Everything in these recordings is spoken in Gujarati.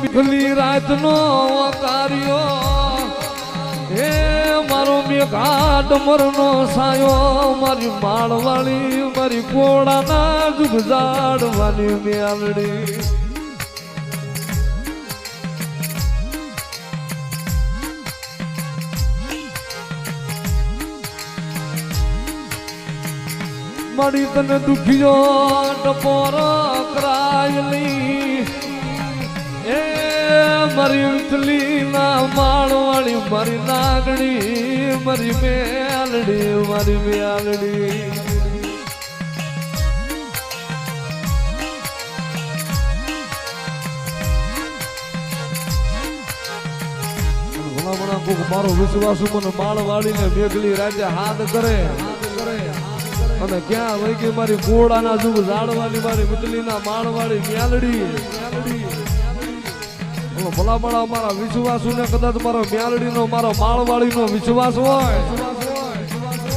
મીઠલી રાતનો કાર્યો હે મારો મેઘાટ મરનો સાયો મારી માળવાળી મારી કોળાના જુગજાડવાની મેલડી મારી તને દુખિયો ટપોરો કરાયલી એ મારી ઉથલી ના માળવાળી મારી નાગણી મારી મેલડી મારી મેલડી ભલા ભલા મારો વિશ્વાસ મને માળવાળી ને મેઘલી રાજા હાથ કરે અને ક્યાં વહી ગઈ મારી કોળાના જુગ ઝાડવાની મારી મીઠલીના માળવાળી મ્યાલડી ભલા ભલા મારા વિશ્વાસુ ને કદાચ મારો મ્યાલડીનો મારો માળવાળીનો વિશ્વાસ હોય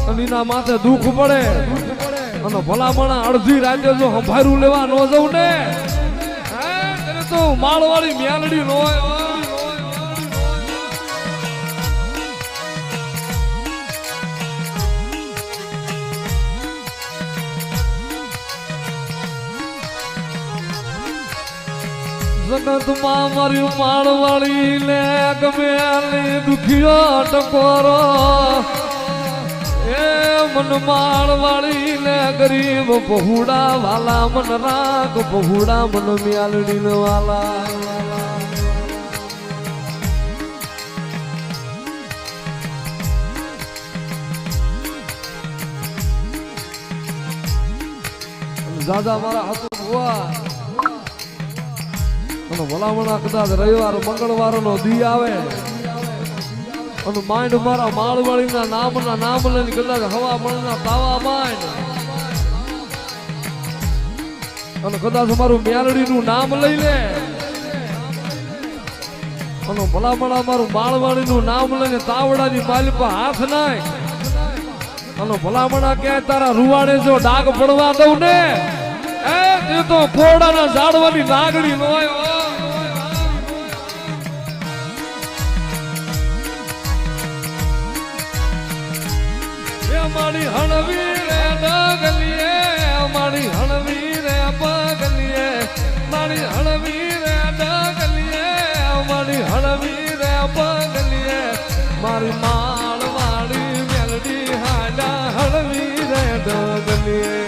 અને એના માથે દુઃખ પડે અને ભલામણા અડધી રાતે જો સંભાળું લેવા ન જવું ને ત્યારે તો માળવાળી મ્યાલડી નો હોય જગતમાં મારી માળવાળી ને ગમેલી દુખિયો ટકોરો એ મન માળવાળી ને ગરીબ બહુડા વાલા મન રાગ બહુડા મન મ્યાલડી ને વાલા દાદા મારા હાથ ભુવા ભલામણા કદાચ રવિવાર મંગળવાર નો દી આવે અને માંડ મારા માળવાળી ના નામ લઈને કદાચ હવા મળના તાવા માંડ અને કદાચ મારું મ્યાલડી નું નામ લઈ લે અને ભલામણા મારું માળવાળી નું નામ લઈને તાવડાની માલી પર હાથ નાય અને ભલામણા ક્યાંય તારા રૂવાડે જો ડાઘ પડવા દઉં ને એ તો કોડાના ઝાડવાની નાગડી નો મારી હણવી રે ડગલીએ મારી હણવી રે પગલીએ મારી હણવી રે ડગલીએ મારી હણવી રે પગલીએ મારી માળવાળી મેલડી હાડા હણવી રે ડગલીએ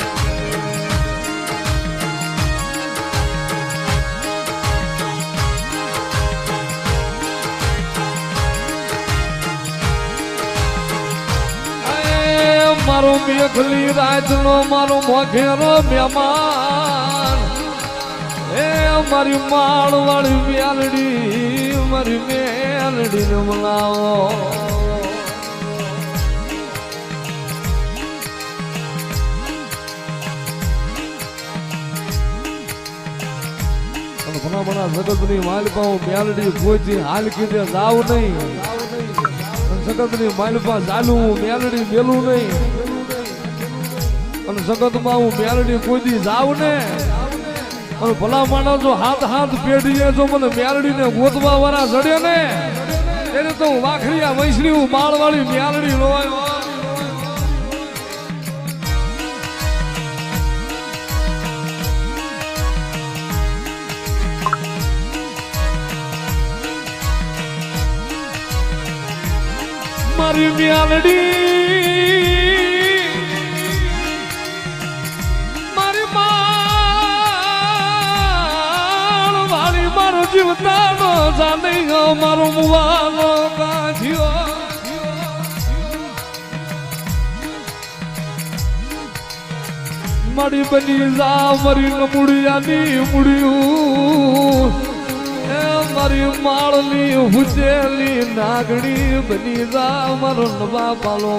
મારો મેઘલી રાતનો મારો મોઘેરો મહેમાન એ મારી માળવાળી મેલડી મારી મેલડી ને બોલાવો ઘણા બધા જગતની માલપા મેલડી કોઈ હાલ કીધે જાવ નહીં જગતની માલપા ચાલું મેલડી મેલું નહીં અને જગતમાં હું મેલડી કોઈ દી જાઉં ને અને ભલા માણસ જો હાથ પેઢીએ જો મને મેલડી ને ગોતવા વાળા જડે ને એને તો હું વાખરીયા વૈષ્ણી હું માળવાળી મેલડી લોય મારી મેલડી મારી માળવાળી મારો જીવતાનો જાને મારો મુવાનો કાઢ્યો મારી બની જા મારી મુડિયાની મુડિયું મારી માળલી હુજેલી નાગણી બની જા મારો નવા પાલો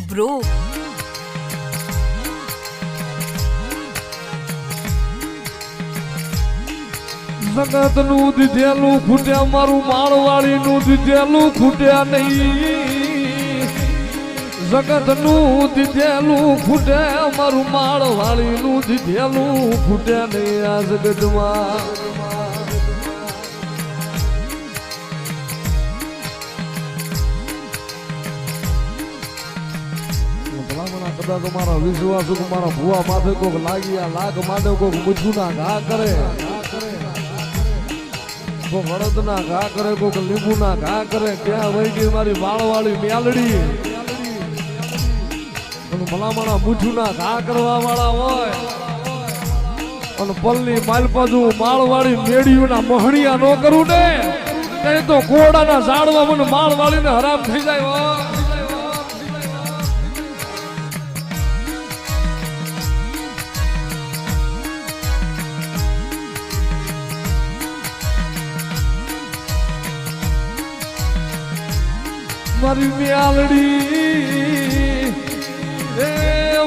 બ્રો જગત નું દીધેલું ખૂટ્યા મારું માળવાળી નું દીધેલું ખૂટ્યા નહીં જગત નું દીધેલું ખૂટે મારું માળ વાળી નું દીધેલું ખૂટે નહીં આ જગતમાં કદાચ તમારા વિશ્વાસ મારા ભુવા માથે કોક લાગ્યા લાખ માટે કોક મૂછું ના ઘા કરે કોક હળદ ના ઘા કરે કોક લીંબુ ના ઘા કરે ક્યાં વહી ગઈ મારી વાળવાળી મ્યાલડી ભલામણા મૂછું ના ઘા કરવા વાળા હોય અને પલ્લી માલપાજુ માળવાળી મેળીઓ ના મહણિયા નો કરું ને નહીં તો ઘોડાના ઝાડવા મને માળવાળીને હરામ થઈ જાય હોય મારી મ્યાલડી એ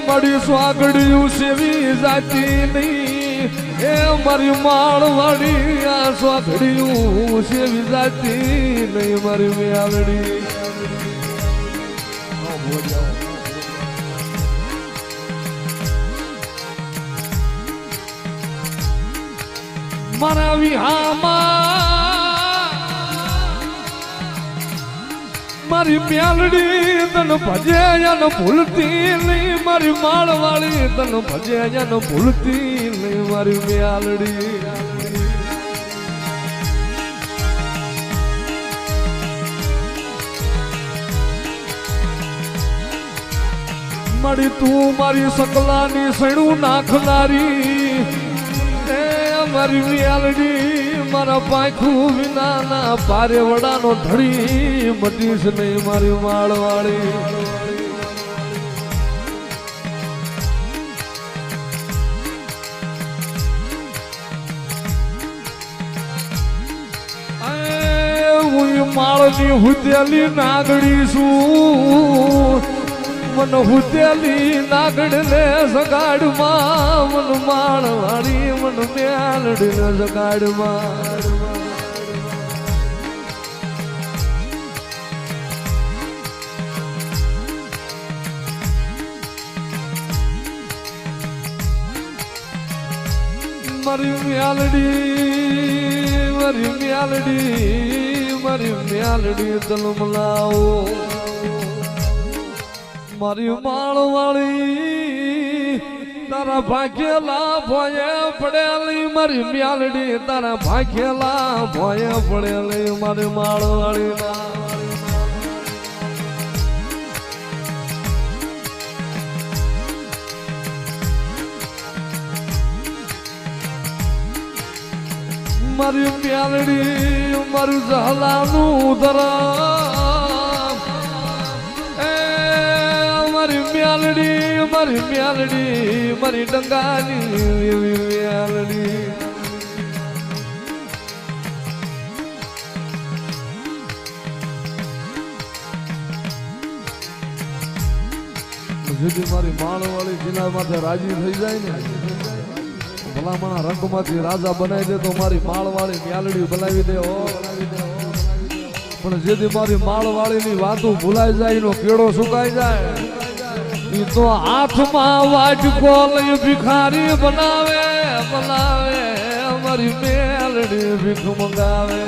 મારી સ્વાગડિયું સેવી જાતી નહીં એ મારી માળવાડી આ સ્વાગડિયું સેવી જાતી નહીં મારી મ્યાલડી મારા વિહામાં મારી મ્યાલડી તન ભજે ન ભૂલતી નહીં મારી માળવાળી તન ભજે ન ભૂલતી નહીં મારી મ્યાલડી મારી તું મારી સકલાની સણું નાખનારી એ મારી મ્યાલડી મારા પાંખું વિના ના પારે વડાનો ધડી મટીશ નહીં મારી માળવાળી હું માળની હુતેલી નાગડી છું મન હુતેલી નાગડ ને સગાડમાં મન માળવાળી મન મ્યાલડી ને સગાડમાં મારી મ્યાલડી મારી મ્યાલડી મારી મ્યાલડી તલમલાઓ મારી માળવાળી તારા ભાગ્યેલા ભોયે પડેલી મારી મ્યાલડી તારા ભાગ્યેલા ભોયે પડેલી મારી માળવાળી મારી મ્યાલડી મારું ઝાલાનું ધરા મારી મ્યાલડી મારી ડંગાની એવી મ્યાલડી જેથી મારી માળવાળી જીના માથે રાજી થઈ જાય ને ભલામણા રંગમાંથી રાજા બનાવી દે તો મારી માળવાળી મ્યાલડી બનાવી દે પણ જેથી મારી માળવાળીની વાતો ભૂલાઈ જાય એનો કેળો સુકાઈ જાય ઈ તો હાથમાં વાટકો લઈ ભિખારી બનાવે મારી મ્યાલડી ભીખ મંગાવે